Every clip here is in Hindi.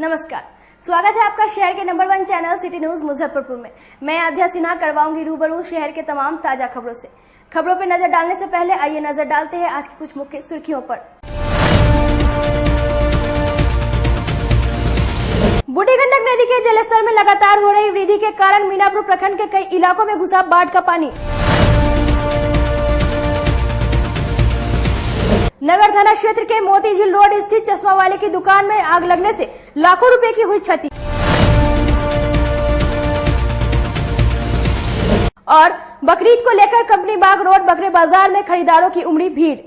नमस्कार, स्वागत है आपका शहर के number 1 channel city news Muzaffarpur में। मैं आध्या सिन्हा करवाऊंगी रूबरू शहर के तमाम ताजा खबरों से। खबरों पर नजर डालने से पहले आइए नजर डालते हैं आज की कुछ मुख्य सुर्खियों पर। बूढ़ी गंडक नदी के जलस्तर में लगातार हो रही वृद्धि के कारण मीनापुर प्रखंड के कई इलाकों में घुसा बाढ़ का पानी। नगर थाना क्षेत्र के मोती झील रोड स्थित चश्मा वाले की दुकान में आग लगने से लाखों रुपए की हुई क्षति। और बकरीद को लेकर कंपनी बाग रोड बकरे बाजार में खरीदारों की उमड़ी भीड़।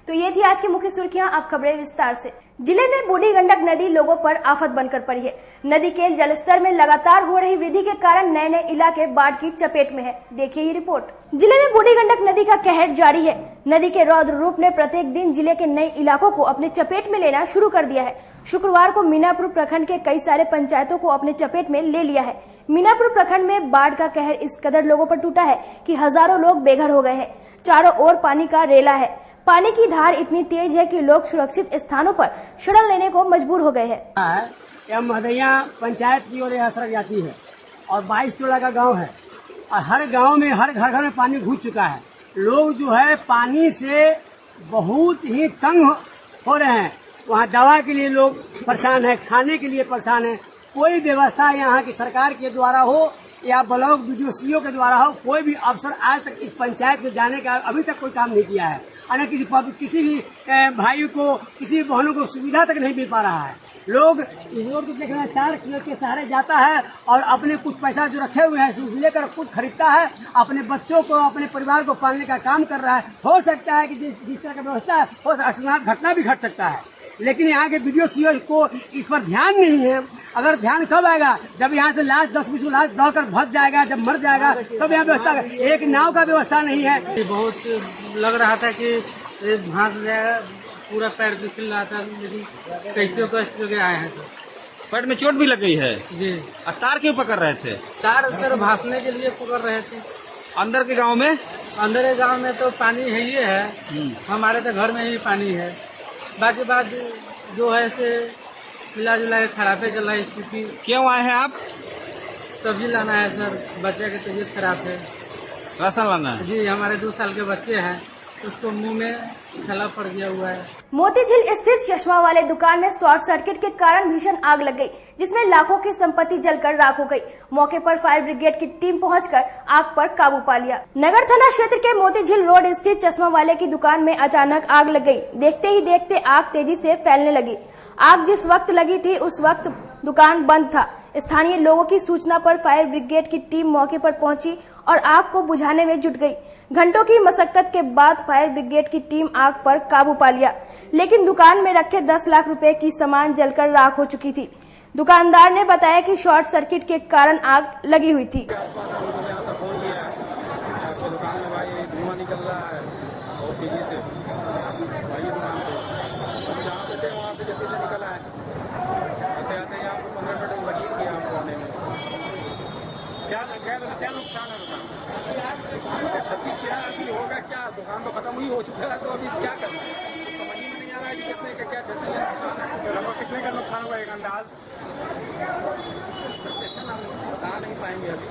तो ये थी आज की मुख्य सुर्खियां। अब खबरें विस्तार से। जिले में बूढ़ी गंडक नदी लोगों पर आफत बनकर पड़ी है। नदी के जलस्तर में लगातार हो रही वृद्धि के कारण नए नए इलाके बाढ़ की चपेट में है। देखिए ये रिपोर्ट। जिले में बूढ़ी गंडक नदी का कहर जारी है। नदी के रौद्र रूप ने प्रत्येक दिन जिले के नए इलाकों को अपने चपेट में लेना शुरू कर दिया है। शुक्रवार को मीनापुर प्रखंड के कई सारे पंचायतों को अपने चपेट में ले लिया है। मीनापुर प्रखंड में बाढ़ का कहर इस कदर लोगों पर टूटा है कि हजारों लोग बेघर हो गए हैं। चारों ओर पानी का रेला है। पानी की धार इतनी तेज है कि लोग सुरक्षित स्थानों पर शरण लेने को मजबूर हो गए हैं। यह महदैया पंचायत की ओर सड़क जाती है और 22 टोला का गांव है और हर गांव में हर घर घर में पानी घुस चुका है। लोग जो है पानी से बहुत ही तंग हो रहे हैं। वहाँ दवा के लिए लोग परेशान है, खाने के लिए परेशान है। कोई व्यवस्था यहाँ की सरकार के द्वारा हो या ब्लॉक बीडीओ के द्वारा हो, कोई भी अफसर आज तक इस पंचायत में जाने का अभी तक कोई काम नहीं किया है। और किसी भी भाई को, किसी भी बहनों को सुविधा तक नहीं मिल पा रहा है। लोग इस रोड को देखना 4 किलो के सहारे जाता है और अपने कुछ पैसा जो रखे हुए हैं उसे लेकर कुछ खरीदता है, अपने बच्चों को, अपने परिवार को पालने का काम कर रहा है। हो सकता है कि जिस तरह का व्यवस्था है हो अकस्मात घटना भी घट सकता है, लेकिन यहाँ के बीडीओ को इस पर ध्यान नहीं है। अगर ध्यान कब आएगा? जब यहाँ से लाश 10-20 लाश दौड़कर भग जाएगा, जब मर जाएगा तब यहाँ व्यवस्था। एक नाव का व्यवस्था नहीं है। बहुत लग रहा था कि भाग जाएगा, पूरा पैर फिसल रहा था, लेकिन कैसे के आए हैं तो पैर में चोट भी लग गई है जी। और तार क्यों पकड़ रहे थे? तार उधर भासने के लिए पकड़ रहे थे। अंदर के गांव में? अंदर के गांव में तो पानी है ही है, हमारे तो घर में ही पानी है। बाकी बात जो है से मिला जुला के खराब चल रहा है स्थिति। क्यों आए हैं आप? सब्जी लाना है सर, बच्चे की तबीयत खराब है। राशन लाना है जी, हमारे 2 साल के बच्चे हैं, उसको मुंह में छला पड़ गया हुआ है। मोती झील स्थित चश्मा वाले दुकान में शॉर्ट सर्किट के कारण भीषण आग लग गई, जिसमें लाखों की संपत्ति जलकर राख हो गई। मौके पर फायर ब्रिगेड की टीम पहुंचकर आग पर काबू पा लिया। नगर थाना क्षेत्र के मोती झील रोड स्थित चश्मा वाले की दुकान में अचानक आग लग गई। देखते ही देखते आग तेजी से फैलने लगी। आग जिस वक्त लगी थी उस वक्त दुकान बंद था। स्थानीय लोगों की सूचना पर फायर ब्रिगेड की टीम मौके पर पहुंची और आग को बुझाने में जुट गई। घंटों की मशक्कत के बाद फायर ब्रिगेड की टीम आग पर काबू पा लिया, लेकिन दुकान में रखे 10 लाख रुपए की सामान जलकर राख हो चुकी थी। दुकानदार ने बताया कि शॉर्ट सर्किट के कारण आग लगी हुई थी। क्या नुकसान है? क्षति क्या होगा? क्या दुकान तो खत्म हुई हो चुका है, तो अभी क्या करना है समझ में नहीं आ रहा है कि कितने का क्या क्षति है, लगभग कितने का नुकसान हुआ? एक अंदाज बता नहीं पाएंगे अभी,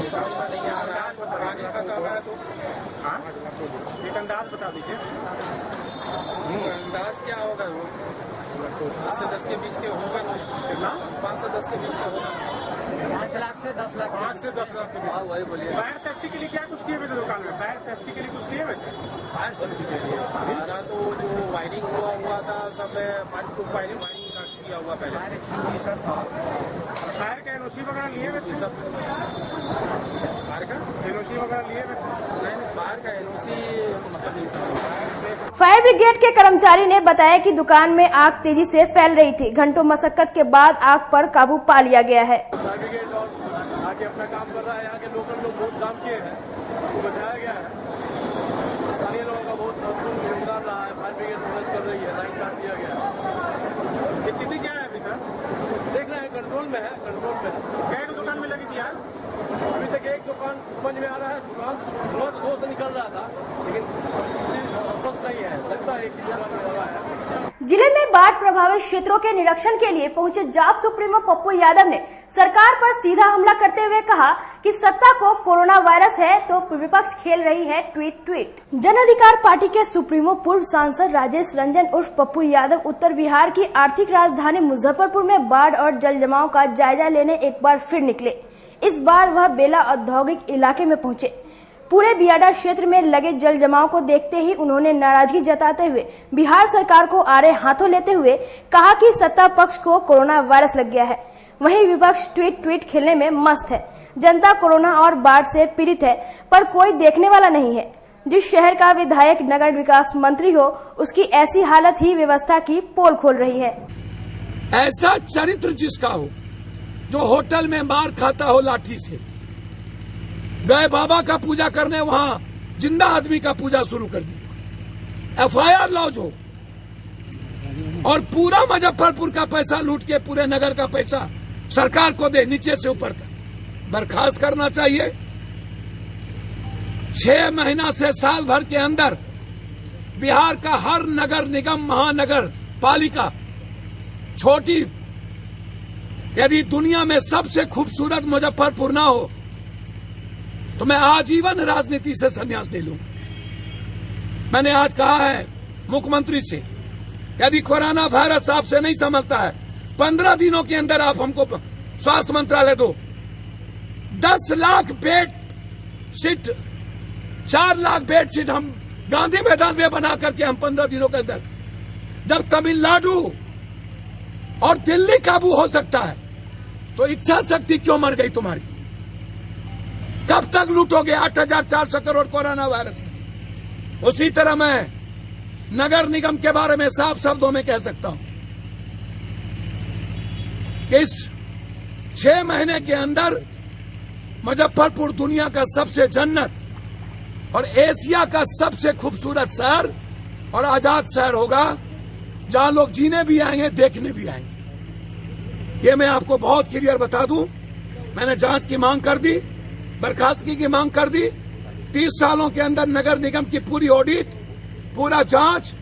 समझ में नहीं आ रहा है। बताने का कह रहा है तो हाँ एक अंदाज बता दीजिए। अंदाज क्या होगा? वो 5 से 10 के बीच के होगा। कितना? 5 से 10 के बीच का होगा। 5 लाख से 10 लाख। 5 से 10 लाख के बीच। वही बोलिए। फायर सेफ्टी के लिए क्या कुछ किए हुए थे दुकान में? फायर सेफ्टी के लिए कुछ किए हुए थे? फायर सेफ्टी के लिए सारा तो जो वायरिंग हुआ था सब फायर प्रूफ वायरिंग का किया हुआ पहले सर था। फायर का एनओसी वगैरह लिए हुए थे? सब फायर का एनओसी वगैरह लिए हुए थे? नहीं, फायर का एनओसी मतलब। फायर ब्रिगेड के कर्मचारी ने बताया कि दुकान में आग तेजी से फैल रही थी। घंटों मशक्कत के बाद आग पर काबू पा लिया गया है। फायर ब्रिगेड और आगे अपना काम कर रहा है। यहाँ के लोकल लोग बहुत काम किए हैं, उसको बचाया गया है। स्थानीय लोगों का बहुत महत्वपूर्ण योगदान रहा है। फायर ब्रिगेड मदद कर रही है, लाइन काट दिया गया है। ये स्थिति क्या है अभी तक? देख रहे हैं कंट्रोल में है, कंट्रोल में है। क्या दुकान में लगी थी यार? अभी तक एक दुकान समझ में आ रहा है, दुकान 2 से निकल रहा था, लेकिन स्पष्ट नहीं है। लगता है एक दुकान में लगा है। जिले में बाढ़ प्रभावित क्षेत्रों के निरीक्षण के लिए पहुंचे जाप सुप्रीमो पप्पू यादव ने सरकार पर सीधा हमला करते हुए कहा कि सत्ता को कोरोना वायरस है तो विपक्ष खेल रही है ट्वीट। जन अधिकार पार्टी के सुप्रीमो पूर्व सांसद राजेश रंजन उर्फ पप्पू यादव उत्तर बिहार की आर्थिक राजधानी मुजफ्फरपुर में बाढ़ और जल जमाव का जायजा लेने एक बार फिर निकले। इस बार वह बेला औद्योगिक इलाके में पहुंचे। पूरे बियाडा क्षेत्र में लगे जल जमाव को देखते ही उन्होंने नाराजगी जताते हुए बिहार सरकार को आड़े हाथों लेते हुए कहा कि सत्ता पक्ष को कोरोना वायरस लग गया है, वहीं विपक्ष ट्वीट खेलने में मस्त है। जनता कोरोना और बाढ़ से पीड़ित है पर कोई देखने वाला नहीं है। जिस शहर का विधायक नगर विकास मंत्री हो उसकी ऐसी हालत ही व्यवस्था की पोल खोल रही है। ऐसा चरित्र जिसका हो जो होटल में मार खाता हो लाठी से, गए बाबा का पूजा करने वहां जिंदा आदमी का पूजा शुरू कर दी, FIR लॉज हो और पूरा मुजफ्फरपुर का पैसा लूट के पूरे नगर का पैसा सरकार को दे, नीचे से ऊपर तक बर्खास्त करना चाहिए। 6 महीना से साल भर के अंदर बिहार का हर नगर निगम महानगर पालिका छोटी, यदि दुनिया में सबसे खूबसूरत मुजफ्फरपुर ना हो तो मैं आजीवन राजनीति से संन्यास ले लूंगा। मैंने आज कहा है मुख्यमंत्री से, यदि कोरोना वायरस आपसे नहीं संभलता है 15 दिनों के अंदर आप हमको स्वास्थ्य मंत्रालय दो। 10 lakh bed sheet, 4 lakh bed sheet हम गांधी मैदान में बना करके हम 15 दिनों के अंदर, जब तमिलनाडु और दिल्ली काबू हो सकता है तो इच्छा शक्ति क्यों मर गई तुम्हारी? कब तक लूटोगे 8,400 करोड़ कोरोना वायरस में? उसी तरह मैं नगर निगम के बारे में साफ शब्दों में कह सकता हूं कि इस 6 महीने के अंदर मुजफ्फरपुर दुनिया का सबसे जन्नत और एशिया का सबसे खूबसूरत शहर और आजाद शहर होगा, जहां लोग जीने भी आएंगे, देखने भी आएंगे। ये मैं आपको बहुत क्लियर बता दूं। मैंने जांच की मांग कर दी, बर्खास्तगी की मांग कर दी। 30 सालों के अंदर नगर निगम की पूरी ऑडिट, पूरा जांच,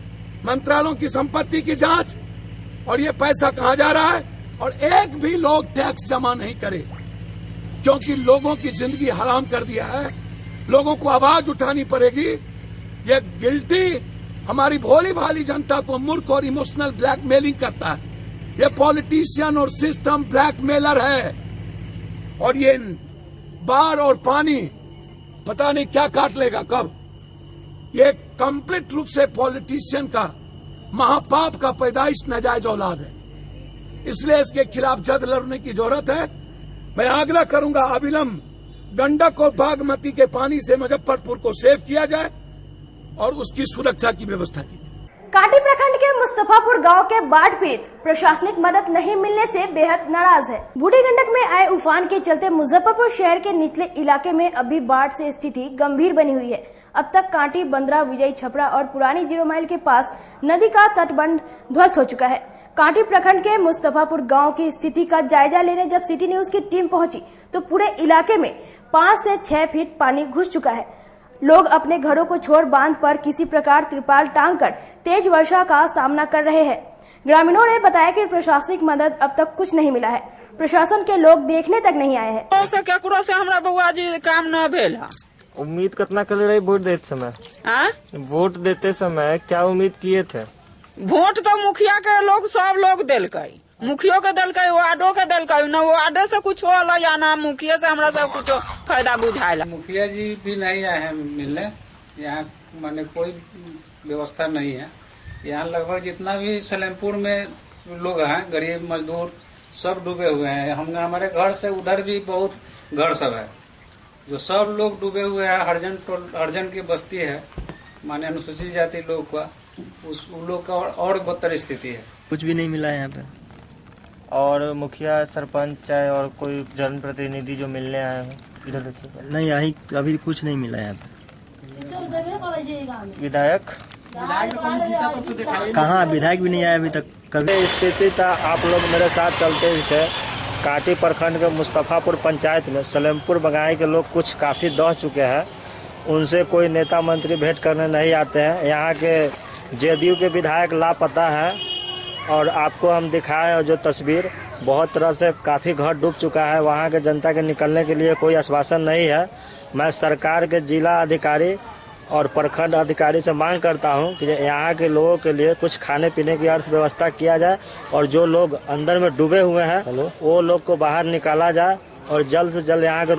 मंत्रालयों की संपत्ति की जांच, और ये पैसा कहां जा रहा है, और एक भी लोग टैक्स जमा नहीं करे, क्योंकि लोगों की जिंदगी हराम कर दिया है। लोगों को आवाज उठानी पड़ेगी। ये गिल्टी हमारी भोली भाली जनता को मूर्ख और इमोशनल ब्लैकमेलिंग करता है। ये पॉलिटिशियन और सिस्टम ब्लैकमेलर है, और ये बाढ़ और पानी पता नहीं क्या काट लेगा कब। ये कंप्लीट रूप से पॉलिटिशियन का महापाप का पैदाइश नाजायज औलाद है, इसलिए इसके खिलाफ जद लड़ने की जरूरत है। मैं आग्रह करूंगा अविलंब गंडक और बागमती के पानी से मुजफ्फरपुर को सेव किया जाए और उसकी सुरक्षा की व्यवस्था की जाए। कांटी प्रखंड के मुस्तफापुर गांव के बाढ़ पीड़ित प्रशासनिक मदद नहीं मिलने से बेहद नाराज है। बूढ़ी गंडक में आए उफान के चलते मुजफ्फरपुर शहर के निचले इलाके में अभी बाढ़ से स्थिति गंभीर बनी हुई है। अब तक कांटी, बंदरा, विजय छपरा और पुरानी 0 माइल के पास नदी का तटबंध ध्वस्त हो चुका है। कांटी प्रखंड के मुस्तफापुर गांव की स्थिति का जायजा लेने जब सिटी न्यूज की टीम पहुंची तो पूरे इलाके में 5 से 6 फीट पानी घुस चुका है। लोग अपने घरों को छोड़ बांध पर किसी प्रकार त्रिपाल टांगकर तेज वर्षा का सामना कर रहे हैं। ग्रामीणों ने बताया कि प्रशासनिक मदद अब तक कुछ नहीं मिला है। प्रशासन के लोग देखने तक नहीं आए हैं। से हमरा बउआ जी काम न भेल। उम्मीद कितना कर रहे वोट देते समय? वोट देते समय क्या उम्मीद किए थे? वोट तो मुखिया के लोग सब लोग दिलकै, मुखियो के दिलकै, वार्डो के दिलकै, न वार्डे से कुछ होला या ना मुखिया से हमरा सब कुछ फायदा बुझाएला। मुखिया जी भी नहीं आए हैं मिलने, यहाँ माने कोई व्यवस्था नहीं है। यहाँ लगभग जितना भी सलेमपुर में लोग हैं, गरीब मजदूर सब डूबे हुए हैं। हमारे घर से उधर भी बहुत घर सब है, जो सब लोग डूबे हुए हैं। हरजन की बस्ती है, माने अनुसूचित जाति लोग का, उन लोग का और बदतर स्थिति है। कुछ भी नहीं मिला है यहाँ पे। और मुखिया, सरपंच चाहे और कोई जनप्रतिनिधि जो मिलने आए हैं इधर देखिए, नहीं अभी कुछ नहीं मिला है यहाँ पे। विधायक कहाँ? विधायक भी नहीं आया अभी तक। कभी स्थिति था, आप लोग मेरे साथ चलते ही थे। कांटी प्रखंड के मुस्तफापुर पंचायत में सलेमपुर बगाई के लोग कुछ काफी दह चुके हैं। उनसे कोई नेता मंत्री भेंट करने नहीं आते हैं। यहाँ के JDU के विधायक लापता हैं। और आपको हम दिखाए और जो तस्वीर बहुत तरह से काफ़ी घर डूब चुका है। वहाँ के जनता के निकलने के लिए कोई आश्वासन नहीं है। मैं सरकार के जिला अधिकारी और प्रखंड अधिकारी से मांग करता हूं कि यहाँ के लोगों के लिए कुछ खाने पीने की अर्थव्यवस्था किया जाए और जो लोग अंदर में डूबे हुए हैं वो लोग को बाहर निकाला जाए और जल्द से जल्द यहाँ के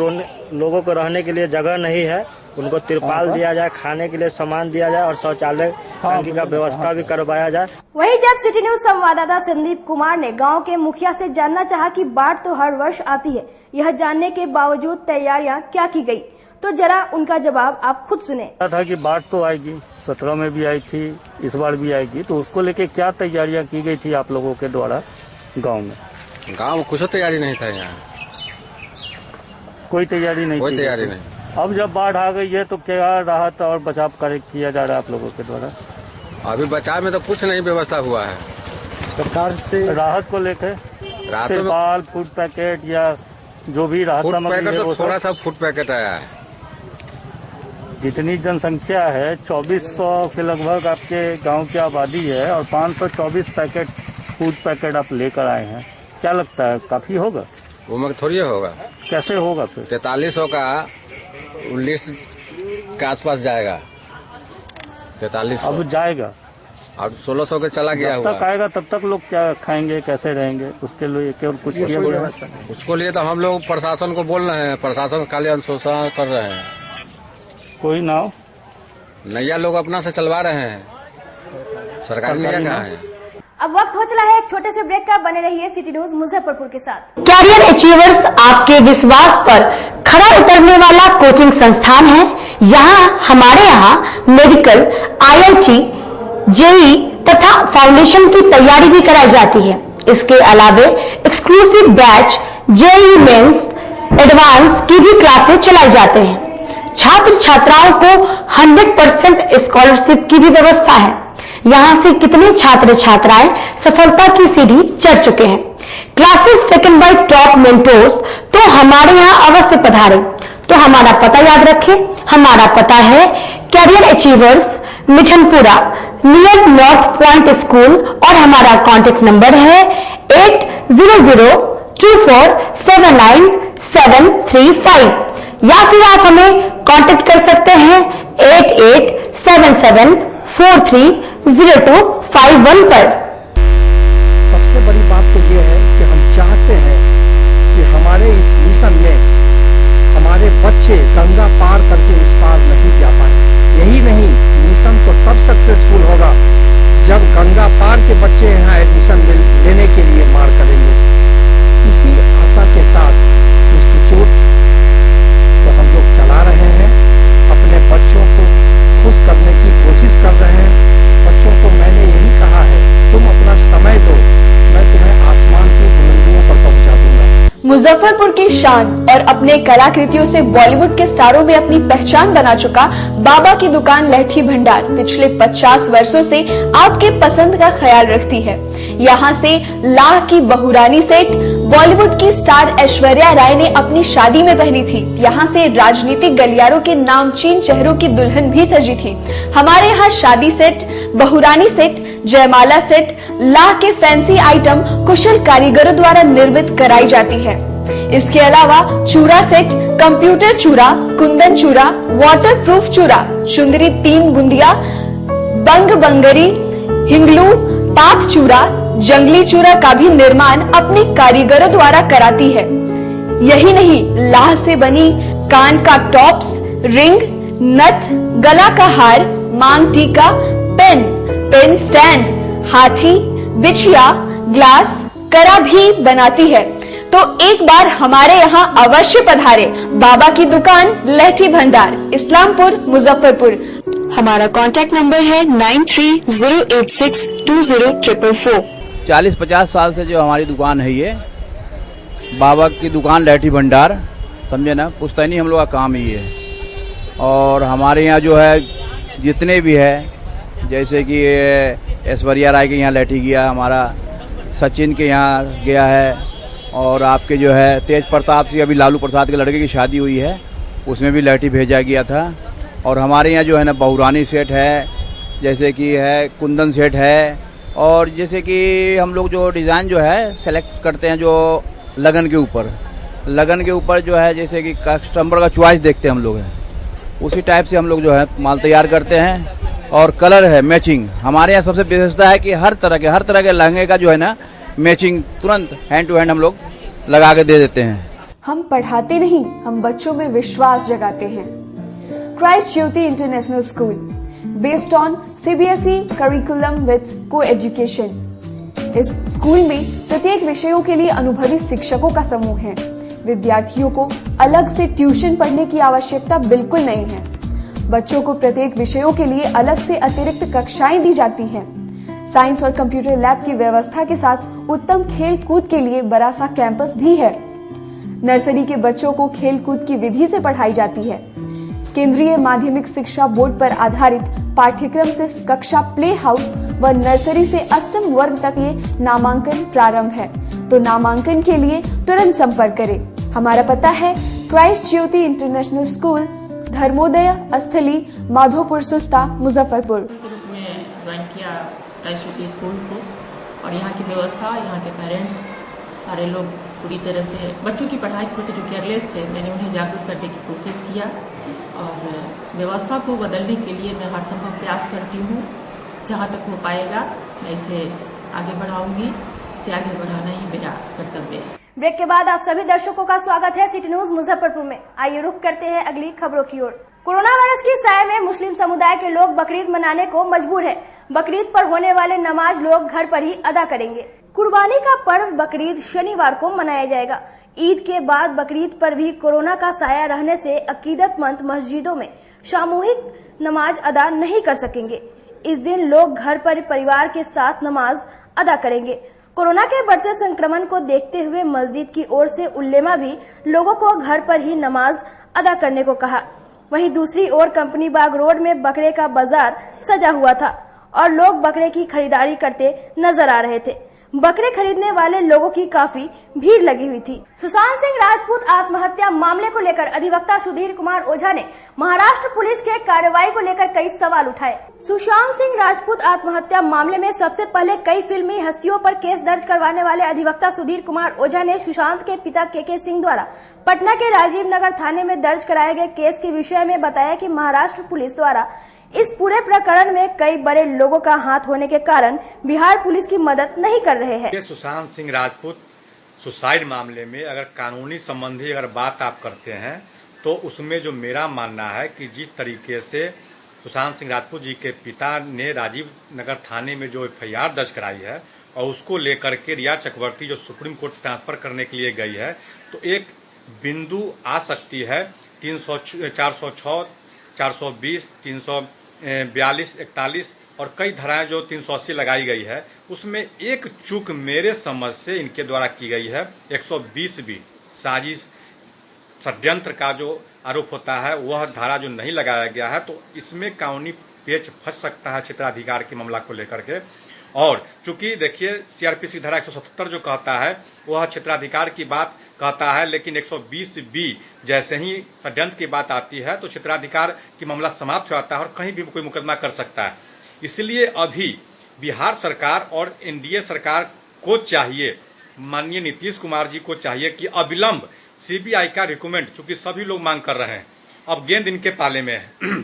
लोगों को रहने के लिए जगह नहीं है, उनको तिरपाल दिया जाए, खाने के लिए सामान दिया जाए और शौचालय टंकी का व्यवस्था भी करवाया जाए। वहीं जब सिटी न्यूज संवाददाता संदीप कुमार ने गांव के मुखिया से जानना चाहा कि बाढ़ तो हर वर्ष आती है, यह जानने के बावजूद तैयारियां क्या की गई, तो जरा उनका जवाब आप खुद सुने। था कि बाढ़ तो आएगी, 17 में भी आई थी, इस बार भी आएगी, तो उसको लेके क्या तैयारियां की गई थी आप लोगों के द्वारा गांव में? गांव में कुछ तैयारी नहीं था, यहाँ कोई तैयारी नहीं, कोई तैयारी नहीं। अब जब बाढ़ आ गई है तो क्या राहत और बचाव कार्य किया जा रहा है आप लोगों के द्वारा? अभी बचाव में तो कुछ नहीं व्यवस्था हुआ है सरकार से। राहत को लेकर तिरपाल, फूड पैकेट या जो भी राहत सामग्री है, तो थोड़ा सा फूड पैकेट आया है। जितनी जनसंख्या है 2400 के लगभग आपके गांव की आबादी है और 524 पैकेट फूड पैकेट आप लेकर आए हैं, क्या लगता है काफी होगा? वो में थोड़ी होगा। कैसे होगा फिर? 4300 का लिस्ट के आसपास जाएगा। 4300 अब जाएगा, अब 1600 के चला गया हुआ। तक आएगा तब तक लोग क्या खाएंगे, कैसे रहेंगे, उसके लिए केवल कुछ किया गया? उसको लिए तो हम लोग प्रशासन को बोल रहे हैं, प्रशासन खाली अनुशोचना कर रहे हैं। कोई नाव नैया लोग अपना से चलवा रहे हैं, सरकारी नैया कहाँ है? अब वक्त हो चला है एक छोटे से ब्रेक का, बने रहिए सिटी न्यूज मुजफ्फरपुर के साथ। कैरियर अचीवर्स आपके विश्वास पर खरा उतरने वाला कोचिंग संस्थान है। हमारे यहाँ मेडिकल, IIT, JEE तथा फाउंडेशन की तैयारी भी कराई जाती है। इसके अलावे exclusive batch JEE mains, advance की भी क्लासेस चलाई जाते हैं। छात्र छात्राओं को 100% स्कॉलरशिप की भी व्यवस्था है। यहाँ से कितने छात्र छात्राएं सफलता की सीढ़ी चढ़ चुके हैं। Classes taken by top mentors, तो हमारे यहाँ अवश्य पधारें। तो हमारा पता याद रखें, हमारा पता है career achievers, Mithanpura, near North Point School, और हमारा कॉन्टेक्ट नंबर है 8002479735, या फिर आप हमें कांटेक्ट कर सकते हैं 8877430251 पर। सबसे बड़ी बात तो ये है कि हम चाहते हैं कि हमारे इस मिशन में हमारे बच्चे गंगा पार करके उस पार नहीं जा पाए। यही नहीं, मिशन तो तब सक्सेसफुल होगा जब गंगा पार के बच्चे यहाँ एडमिशन लेने के लिए मार करेंगे। इसी आशा के साथ इंस्टीट्यूट तो हम लोग चला रहे हैं, अपने बच्चों को खुश करने की कोशिश कर रहे हैं। बच्चों को मैंने यही कहा है, तुम अपना समय दो, मैं तुम्हें आसमान की बुलंदियों पर पहुंचा दूंगा। मुजफ्फरपुर की शान और अपने कलाकृतियों से बॉलीवुड के स्टारों में अपनी पहचान बना चुका बाबा की दुकान लहठी भंडार पिछले 50 वर्षों से आपके पसंद का ख्याल रखती है। यहाँ से लाह की बहुरानी सेट बॉलीवुड की स्टार ऐश्वर्या राय ने अपनी शादी में पहनी थी। यहाँ से राजनीतिक गलियारों के नामचीन चेहरों की दुल्हन भी सजी थी। हमारे यहाँ शादी सेट, बहुरानी सेट, जयमाला सेट, लाह के फैंसी आइटम कुशल कारीगरों द्वारा निर्मित कराई जाती है। इसके अलावा चूड़ा सेट, कंप्यूटर चूड़ा, कुंदन चूड़ा, वाटरप्रूफ चूड़ा, चुंदरी 3 बुंदिया, बंग बंगरी, हिंगलू, पाक चूड़ा, जंगली चूड़ा का भी निर्माण अपनी कारीगरों द्वारा कराती है। यही नहीं, लाह से बनी कान का टॉप्स, रिंग, नथ, गला का हार, मांग टीका, पेन स्टैंड, हाथी, बिछिया, ग्लास, करा भी बनाती है। तो एक बार हमारे यहाँ अवश्य पधारे। बाबा की दुकान लहठी भंडार, इस्लामपुर, मुजफ्फरपुर। हमारा कांटेक्ट नंबर है 9308620444। 40-50 साल से जो हमारी दुकान है, ये बाबा की दुकान लहठी भंडार, समझे ना, पुश्तैनी हम लोग का काम ही है। और हमारे यहाँ जो है जितने भी है, जैसे कि ऐश्वर्या राय के यहाँ लहठी गया, हमारा सचिन के यहाँ गया है, और आपके जो है तेज प्रताप सिंह, अभी लालू प्रसाद के लड़के की शादी हुई है, उसमें भी लहठी भेजा गया था। और हमारे यहाँ जो है ना बहुरानी सेट है, जैसे कि है कुंदन सेट है, और जैसे कि हम लोग जो डिज़ाइन जो है सेलेक्ट करते हैं जो लगन के ऊपर जो है जैसे कि कस्टमर का चॉइस देखते हैं हम लोग हैं, उसी टाइप से हम लोग जो है माल तैयार करते हैं। और कलर है मैचिंग, हमारे यहाँ सबसे विशेषता है कि हर तरह के लहंगे का जो है ना मैचिंग तुरंत हैंड टू हैंड हम लोग लगा के दे देते हैं। हम पढ़ाते नहीं, हम बच्चों में विश्वास जगाते हैं। Christ Jyoti international school, based on CBSE curriculum with को एजुकेशन। इस स्कूल में प्रत्येक विषयों के लिए अनुभवी शिक्षकों का समूह है। विद्यार्थियों को अलग से ट्यूशन पढ़ने की आवश्यकता बिल्कुल नहीं है। बच्चों को प्रत्येक विषयों के लिए अलग से अतिरिक्त कक्षाएं दी जाती हैं। साइंस और कंप्यूटर लैब की व्यवस्था के साथ उत्तम खेल कूद के लिए बड़ा सा कैंपस भी है। नर्सरी के बच्चों को खेल कूद की विधि से पढ़ाई जाती है। केंद्रीय माध्यमिक शिक्षा बोर्ड पर आधारित पाठ्यक्रम से कक्षा प्ले हाउस व नर्सरी से अष्टम वर्ग तक ये नामांकन प्रारंभ है, तो नामांकन के लिए तुरंत संपर्क करें। हमारा पता है क्राइस्ट ज्योति इंटरनेशनल स्कूल, धर्मोदय स्थली, माधोपुर सुस्ता, मुजफ्फरपुर। के रूप में ज्वाइन किया क्राइस्ट ज्योति स्कूल को, और यहाँ की व्यवस्था, यहाँ के पेरेंट्स सारे लोग पूरी तरह से बच्चों की पढ़ाई के प्रति जो केयरलेस थे, मैंने उन्हें जागरूक करने की कोशिश किया और उस व्यवस्था को बदलने के लिए मैं हर संभव प्रयास करती हूँ। जहाँ तक हो पाएगा मैं इसे आगे बढ़ाऊंगी, इसे आगे बढ़ाना ही मेरा कर्तव्य है। ब्रेक के बाद आप सभी दर्शकों का स्वागत है सिटी न्यूज मुजफ्फरपुर में। आइए रुक करते हैं अगली खबरों की ओर। कोरोना वायरस की साए में मुस्लिम समुदाय के लोग बकरीद मनाने को मजबूर है। बकरीद पर होने वाले नमाज लोग घर पर ही अदा करेंगे। कुर्बानी का पर्व बकरीद शनिवार को मनाया जाएगा। ईद के बाद बकरीद पर भी कोरोना का साया रहने से अकीदतमंद मस्जिदों में सामूहिक नमाज अदा नहीं कर सकेंगे। इस दिन लोग घर पर परिवार के साथ नमाज अदा करेंगे। कोरोना के बढ़ते संक्रमण को देखते हुए मस्जिद की ओर से उल्लेमा भी लोगों को घर पर ही नमाज अदा करने को कहा। वहीं दूसरी ओर कंपनी बाग रोड में बकरे का बाजार सजा हुआ था और लोग बकरे की खरीदारी करते नजर आ रहे थे। बकरे खरीदने वाले लोगों की काफी भीड़ लगी हुई थी। सुशांत सिंह राजपूत आत्महत्या मामले को लेकर अधिवक्ता सुधीर कुमार ओझा ने महाराष्ट्र पुलिस के कार्रवाई को लेकर कई सवाल उठाए। सुशांत सिंह राजपूत आत्महत्या मामले में सबसे पहले कई फिल्मी हस्तियों पर केस दर्ज करवाने वाले अधिवक्ता सुधीर कुमार ओझा ने सुशांत के पिता के सिंह द्वारा पटना के राजीव नगर थाने में दर्ज कराए गए केस के विषय में बताया कि महाराष्ट्र पुलिस द्वारा इस पूरे प्रकरण में कई बड़े लोगों का हाथ होने के कारण बिहार पुलिस की मदद नहीं कर रहे हैं। सुशांत सिंह राजपूत सुसाइड मामले में अगर कानूनी संबंधी अगर बात आप करते हैं तो उसमें जो मेरा मानना है कि जिस तरीके से सुशांत सिंह राजपूत जी के पिता ने राजीव नगर थाने में जो FIR दर्ज कराई है और उसको लेकर के रिया चक्रवर्ती जो सुप्रीम कोर्ट ट्रांसफर करने के लिए गई है, तो एक बिंदु आ सकती है 406, 420, 342, 41 और कई धाराएं जो 380 लगाई गई है, उसमें एक चूक मेरे समझ से इनके द्वारा की गई है। 120 भी साजिश षड्यंत्र का जो आरोप होता है वह धारा जो नहीं लगाया गया है, तो इसमें कानूनी पेच फंस सकता है क्षेत्राधिकार के मामला को लेकर के। और चूंकि देखिए CRPC की धारा 177 जो कहता है वह क्षेत्राधिकार की बात कहता है, लेकिन 120B जैसे ही षड्यंत्र की बात आती है तो क्षेत्राधिकार की मामला समाप्त हो जाता है और कहीं भी कोई मुकदमा कर सकता है। इसलिए अभी बिहार सरकार और NDA सरकार को चाहिए, माननीय नीतीश कुमार जी को चाहिए कि अविलंब CBI का रिकमेंड, चूंकि सभी लोग मांग कर रहे हैं, अब गेंद इनके पाले में है,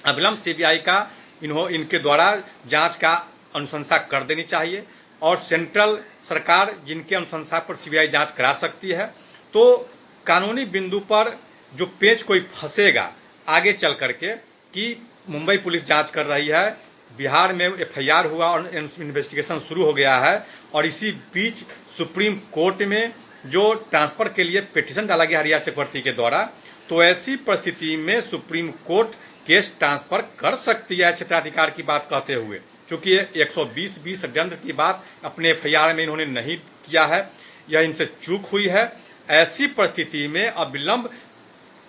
अविलंब CBI का इनके द्वारा जांच का अनुशंसा कर देनी चाहिए और सेंट्रल सरकार जिनके अनुशंसा पर CBI जांच करा सकती है, तो कानूनी बिंदु पर जो पेच कोई फंसेगा आगे चल करके कि मुंबई पुलिस जांच कर रही है, बिहार में FIR हुआ और इन्वेस्टिगेशन शुरू हो गया है और इसी बीच सुप्रीम कोर्ट में जो ट्रांसफर के लिए पिटीशन डाला गया रिया चक्रवर्ती के द्वारा, तो ऐसी परिस्थिति में सुप्रीम कोर्ट केस ट्रांसफर कर सकती है क्षेत्राधिकार की बात कहते हुए, क्योंकि 120B षड्यंत्र की बात अपने FIR में इन्होंने नहीं किया है, यह इनसे चूक हुई है। ऐसी परिस्थिति में अविलंब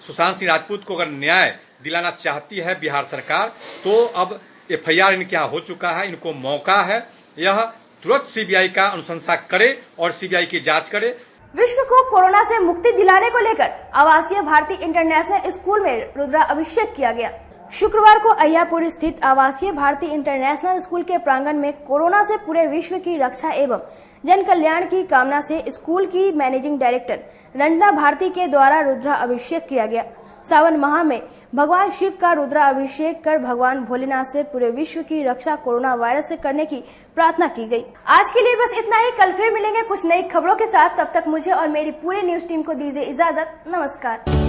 सुशांत सिंह राजपूत को अगर न्याय दिलाना चाहती है बिहार सरकार, तो अब FIR इनके यहाँ हो चुका है, इनको मौका है, यह तुरंत CBI का अनुशंसा करे और CBI की जांच करे। विश्व को कोरोना से मुक्ति दिलाने को लेकर आवासीय भारती इंटरनेशनल स्कूल में रुद्राभिषेक किया गया। शुक्रवार को अय्यापुर स्थित आवासीय भारती इंटरनेशनल स्कूल के प्रांगण में कोरोना से पूरे विश्व की रक्षा एवं जन कल्याण की कामना से स्कूल की मैनेजिंग डायरेक्टर रंजना भारती के द्वारा रुद्राभिषेक किया गया। सावन माह में भगवान शिव का रुद्राभिषेक कर भगवान भोलेनाथ से पूरे विश्व की रक्षा कोरोना वायरस से करने की प्रार्थना की गई। आज के लिए बस इतना ही। कल फिर मिलेंगे कुछ नई खबरों के साथ। तब तक मुझे और मेरी पूरी न्यूज टीम को दीजिए इजाजत। नमस्कार।